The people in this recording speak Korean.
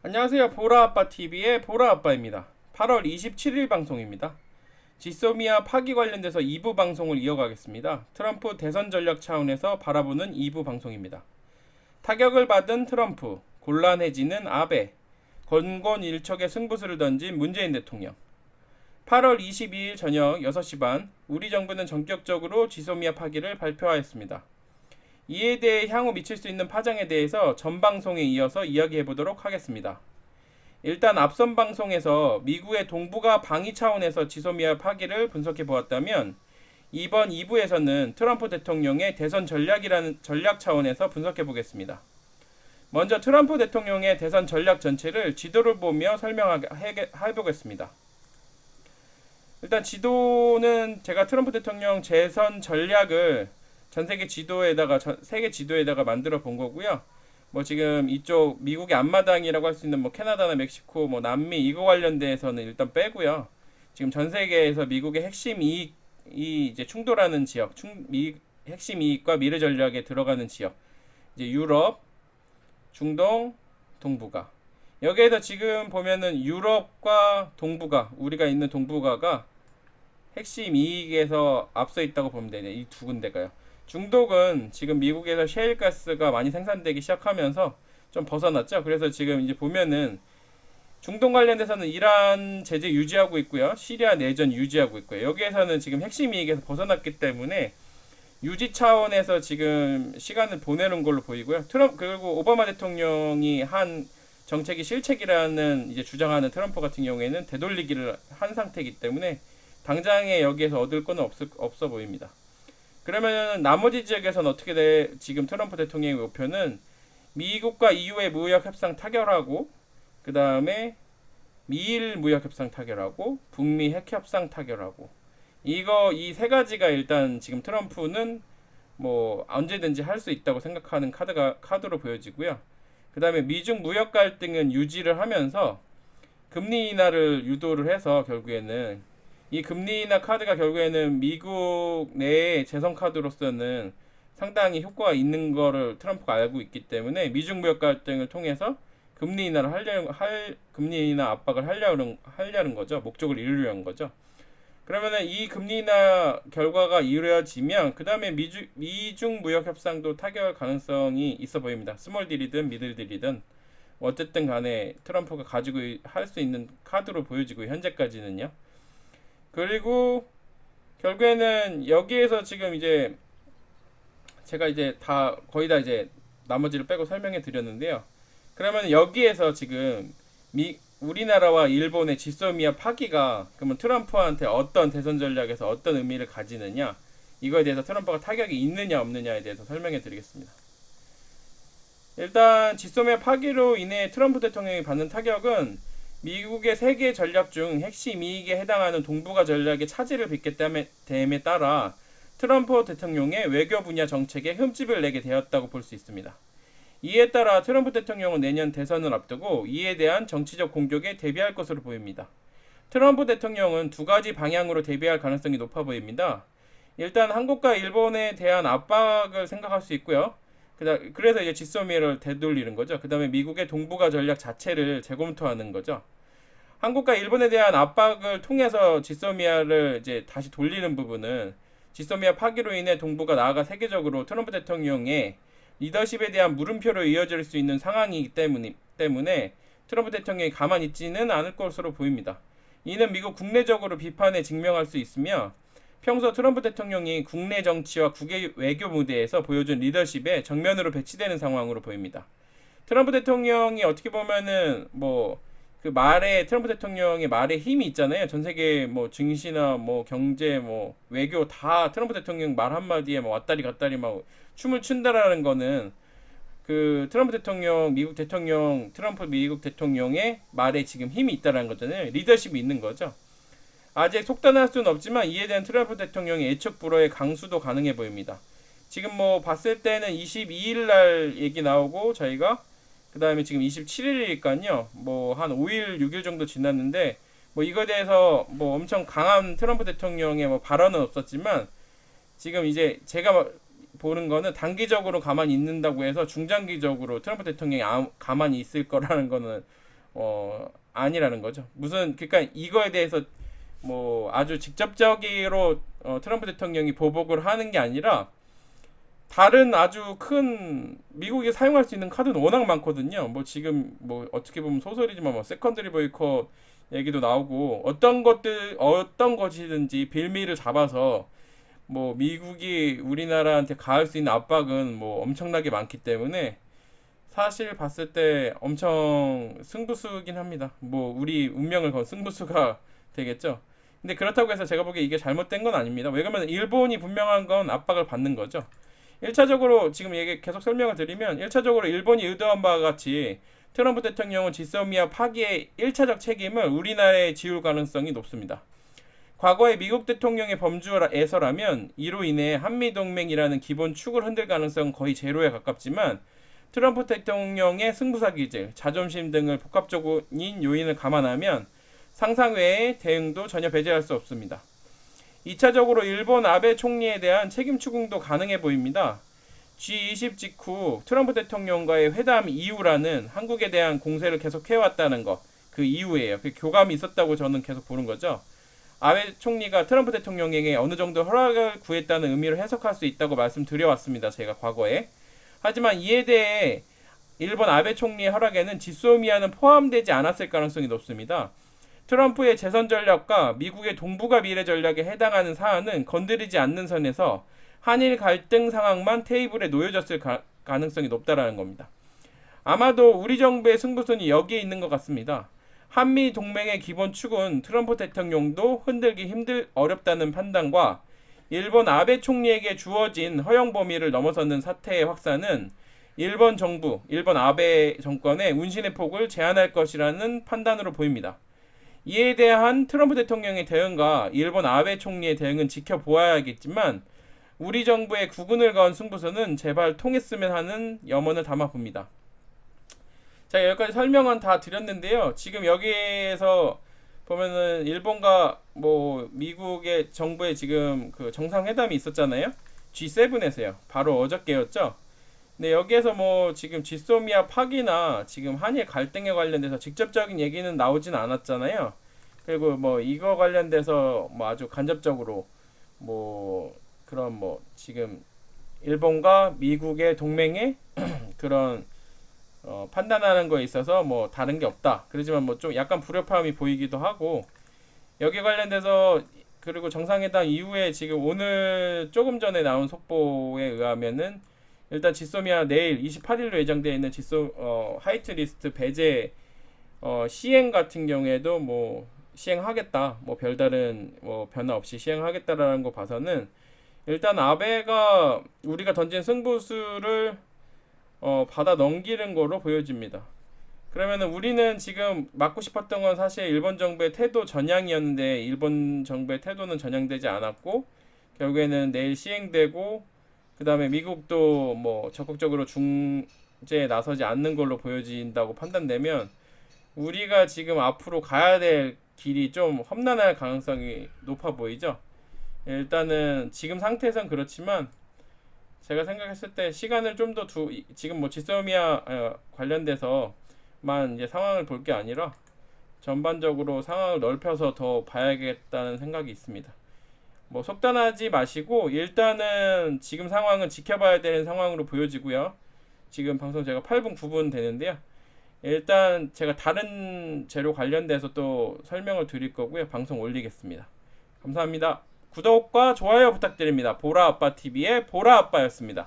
안녕하세요. 보라아빠TV의 보라아빠입니다. 8월 27일 방송입니다. 지소미아 파기 관련돼서 2부 방송을 이어가겠습니다. 트럼프 대선 전략 차원에서 바라보는 2부 방송입니다. 타격을 받은 트럼프, 곤란해지는 아베, 건곤일척의 승부수를 던진 문재인 대통령. 8월 22일 저녁 6시 반, 우리 정부는 전격적으로 지소미아 파기를 발표하였습니다. 이에 대해 향후 미칠 수 있는 파장에 대해서 전 방송에 이어서 이야기해 보도록 하겠습니다. 일단 앞선 방송에서 미국의 동북아 방위 차원에서 지소미아 파기를 분석해 보았다면 이번 2부에서는 트럼프 대통령의 대선 전략이라는 전략 차원에서 분석해 보겠습니다. 먼저 트럼프 대통령의 대선 전략 전체를 지도를 보며 설명해 보겠습니다. 일단 지도는 제가 트럼프 대통령 재선 전략을 전 세계 지도에다가 세계 지도에다가 만들어 본 거고요. 뭐 지금 이쪽 미국의 앞마당이라고 할 수 있는 뭐 캐나다나 멕시코, 뭐 남미 이거 관련돼서는 일단 빼고요. 지금 전 세계에서 미국의 핵심 이익이 이제 충돌하는 지역, 핵심 이익과 미래 전략에 들어가는 지역, 이제 유럽, 중동, 동북아. 여기에서 지금 보면은 유럽과 동북아, 우리가 있는 동북아가 핵심 이익에서 앞서 있다고 보면 되네. 이 두 군데가요. 중독은 지금 미국에서 셰일가스가 많이 생산되기 시작하면서 좀 벗어났죠. 그래서 지금 이제 보면은 중동 관련돼서는 이란 제재 유지하고 있고요. 시리아 내전 유지하고 있고요. 여기에서는 지금 핵심 이익에서 벗어났기 때문에 유지 차원에서 지금 시간을 보내는 걸로 보이고요. 그리고 오바마 대통령이 한 정책이 실책이라는 이제 주장하는 트럼프 같은 경우에는 되돌리기를 한 상태이기 때문에 당장에 여기에서 얻을 건 없어 보입니다. 그러면 나머지 지역에서는 어떻게 돼? 지금 트럼프 대통령의 목표는 미국과 EU의 무역 협상 타결하고, 그 다음에 미일 무역 협상 타결하고, 북미 핵 협상 타결하고, 이 세 가지가 일단 지금 트럼프는 뭐 언제든지 할 수 있다고 생각하는 카드로 보여지고요. 그 다음에 미중 무역 갈등은 유지를 하면서 금리 인하를 유도를 해서 결국에는 이 금리 인하 카드가 결국에는 미국 내의 재선 카드로서는 상당히 효과가 있는 거를 트럼프가 알고 있기 때문에 미중 무역 갈등을 통해서 금리 인하 압박을 하려는 거죠. 목적을 이루려는 거죠. 그러면은 이 금리 인하 결과가 이루어지면 그 다음에 미중 무역 협상도 타결 가능성이 있어 보입니다. 스몰 딜이든 미들 딜이든 어쨌든 간에 트럼프가 가지고 할 수 있는 카드로 보여지고 현재까지는요. 그리고 결국에는 여기에서 지금 이제 제가 이제 거의 다 이제 나머지를 빼고 설명해 드렸는데요. 그러면 여기에서 지금 우리나라와 일본의 지소미아 파기가 그러면 트럼프한테 어떤 대선 전략에서 어떤 의미를 가지느냐, 이거에 대해서 트럼프가 타격이 있느냐 없느냐에 대해서 설명해 드리겠습니다. 일단 지소미아 파기로 인해 트럼프 대통령이 받는 타격은 미국의 세계 전략 중 핵심 이익에 해당하는 동북아 전략의 차질을 빚게 됨에 따라 트럼프 대통령의 외교 분야 정책에 흠집을 내게 되었다고 볼 수 있습니다. 이에 따라 트럼프 대통령은 내년 대선을 앞두고 이에 대한 정치적 공격에 대비할 것으로 보입니다. 트럼프 대통령은 두 가지 방향으로 대비할 가능성이 높아 보입니다. 일단 한국과 일본에 대한 압박을 생각할 수 있고요. 그래서 이제 지소미아를 되돌리는 거죠. 그 다음에 미국의 동북아 전략 자체를 재검토하는 거죠. 한국과 일본에 대한 압박을 통해서 지소미아를 이제 다시 돌리는 부분은 지소미아 파기로 인해 동북아 나아가 세계적으로 트럼프 대통령의 리더십에 대한 물음표로 이어질 수 있는 상황이기 때문에 트럼프 대통령이 가만히 있지는 않을 것으로 보입니다. 이는 미국 국내적으로 비판에 직면할 수 있으며 평소 트럼프 대통령이 국내 정치와 국외 외교 무대에서 보여준 리더십에 정면으로 배치되는 상황으로 보입니다. 트럼프 대통령이 어떻게 보면은 트럼프 대통령의 말에 힘이 있잖아요. 전 세계 뭐 증시나 뭐 경제 뭐 외교 다 트럼프 대통령 말 한마디에 뭐 왔다리 갔다리 막 춤을 춘다라는 거는 그 트럼프 미국 대통령의 말에 지금 힘이 있다라는 거잖아요. 리더십이 있는 거죠. 아직 속단할 수는 없지만 이에 대한 트럼프 대통령의 예측 불허의 강수도 가능해 보입니다. 지금 뭐 봤을 때는 22일 날 얘기 나오고 저희가 그 다음에 지금 27일이니까요. 뭐 한 5일, 6일 정도 지났는데 뭐 이거에 대해서 뭐 엄청 강한 트럼프 대통령의 뭐 발언은 없었지만 지금 이제 제가 보는 거는 단기적으로 가만히 있는다고 해서 중장기적으로 트럼프 대통령이 가만히 있을 거라는 거는 아니라는 거죠. 무슨 그러니까 이거에 대해서 뭐 아주 직접적으로 트럼프 대통령이 보복을 하는 게 아니라 다른 아주 큰 미국이 사용할 수 있는 카드는 워낙 많거든요. 뭐 지금 뭐 어떻게 보면 소설이지만 뭐 세컨더리 보이콧 얘기도 나오고 어떤 것이든지 빌미를 잡아서 뭐 미국이 우리나라한테 가할 수 있는 압박은 뭐 엄청나게 많기 때문에 사실 봤을 때 엄청 승부수긴 합니다. 뭐 우리 운명을 건 승부수가 되겠죠. 근데 그렇다고 해서 제가 보기에 이게 잘못된 건 아닙니다. 왜냐면 일본이 분명한 건 압박을 받는 거죠. 1차적으로 지금 얘기 계속 설명을 드리면 1차적으로 일본이 의도한 바와 같이 트럼프 대통령은 지소미아 파기의 1차적 책임을 우리나라에 지울 가능성이 높습니다. 과거에 미국 대통령의 범주에서라면 이로 인해 한미동맹이라는 기본 축을 흔들 가능성은 거의 제로에 가깝지만 트럼프 대통령의 승부사 기질, 자존심 등을 복합적인 요인을 감안하면 상상 외의 대응도 전혀 배제할 수 없습니다. 2차적으로 일본 아베 총리에 대한 책임 추궁도 가능해 보입니다. G20 직후 트럼프 대통령과의 회담 이후라는 한국에 대한 공세를 계속 해왔다는 것, 그 이후에요. 그 교감이 있었다고 저는 계속 보는 거죠. 아베 총리가 트럼프 대통령에게 어느 정도 허락을 구했다는 의미로 해석할 수 있다고 말씀드려왔습니다. 제가 과거에. 하지만 이에 대해 일본 아베 총리의 허락에는 지소미아는 포함되지 않았을 가능성이 높습니다. 트럼프의 재선 전략과 미국의 동북아 미래 전략에 해당하는 사안은 건드리지 않는 선에서 한일 갈등 상황만 테이블에 놓여졌을 가능성이 높다라는 겁니다. 아마도 우리 정부의 승부수는 여기에 있는 것 같습니다. 한미 동맹의 기본 축은 트럼프 대통령도 흔들기 어렵다는 판단과 일본 아베 총리에게 주어진 허용 범위를 넘어서는 사태의 확산은 일본 정부, 일본 아베 정권의 운신의 폭을 제한할 것이라는 판단으로 보입니다. 이에 대한 트럼프 대통령의 대응과 일본 아베 총리의 대응은 지켜보아야겠지만 우리 정부의 국운을 건 승부수는 제발 통했으면 하는 염원을 담아 봅니다. 자, 여기까지 설명은 다 드렸는데요. 지금 여기에서 보면은 일본과 뭐 미국의 정부의 지금 그 정상회담이 있었잖아요. G7에서요. 바로 어저께였죠. 근데 여기에서 뭐 지금 지소미아 파기나 지금 한일 갈등에 관련돼서 직접적인 얘기는 나오진 않았잖아요. 그리고 뭐 이거 관련돼서 뭐 아주 간접적으로 뭐 그런 뭐 지금 일본과 미국의 동맹의 그런 판단하는 거에 있어서 뭐 다른 게 없다. 그렇지만 뭐 좀 약간 불협화음이 보이기도 하고 여기 관련돼서 그리고 정상회담 이후에 지금 오늘 조금 전에 나온 속보에 의하면은 일단 지소미아 내일 28일로 예정되어 있는 하이트리스트 배제 시행 같은 경우에도 뭐 시행하겠다. 뭐 별다른 뭐 변화 없이 시행하겠다라는 거 봐서는 일단 아베가 우리가 던진 승부수를 받아 넘기는 거로 보여집니다. 그러면은 우리는 지금 막고 싶었던 건 사실 일본 정부의 태도 전향이었는데 일본 정부의 태도는 전향되지 않았고 결국에는 내일 시행되고 그 다음에 미국도 뭐 적극적으로 중재에 나서지 않는 걸로 보여진다고 판단되면 우리가 지금 앞으로 가야 될 길이 좀 험난할 가능성이 높아 보이죠. 일단은 지금 상태에선 그렇지만 제가 생각했을 때 시간을 좀 더 지금 뭐 지소미아 관련돼서만 이제 상황을 볼 게 아니라 전반적으로 상황을 넓혀서 더 봐야겠다는 생각이 있습니다. 뭐 속단하지 마시고 일단은 지금 상황은 지켜봐야 되는 상황으로 보여지고요. 지금 방송 제가 8분 9분 되는데요. 일단 제가 다른 재료 관련돼서 또 설명을 드릴 거고요. 방송 올리겠습니다. 감사합니다. 구독과 좋아요 부탁드립니다. 보라아빠TV의 보라아빠였습니다.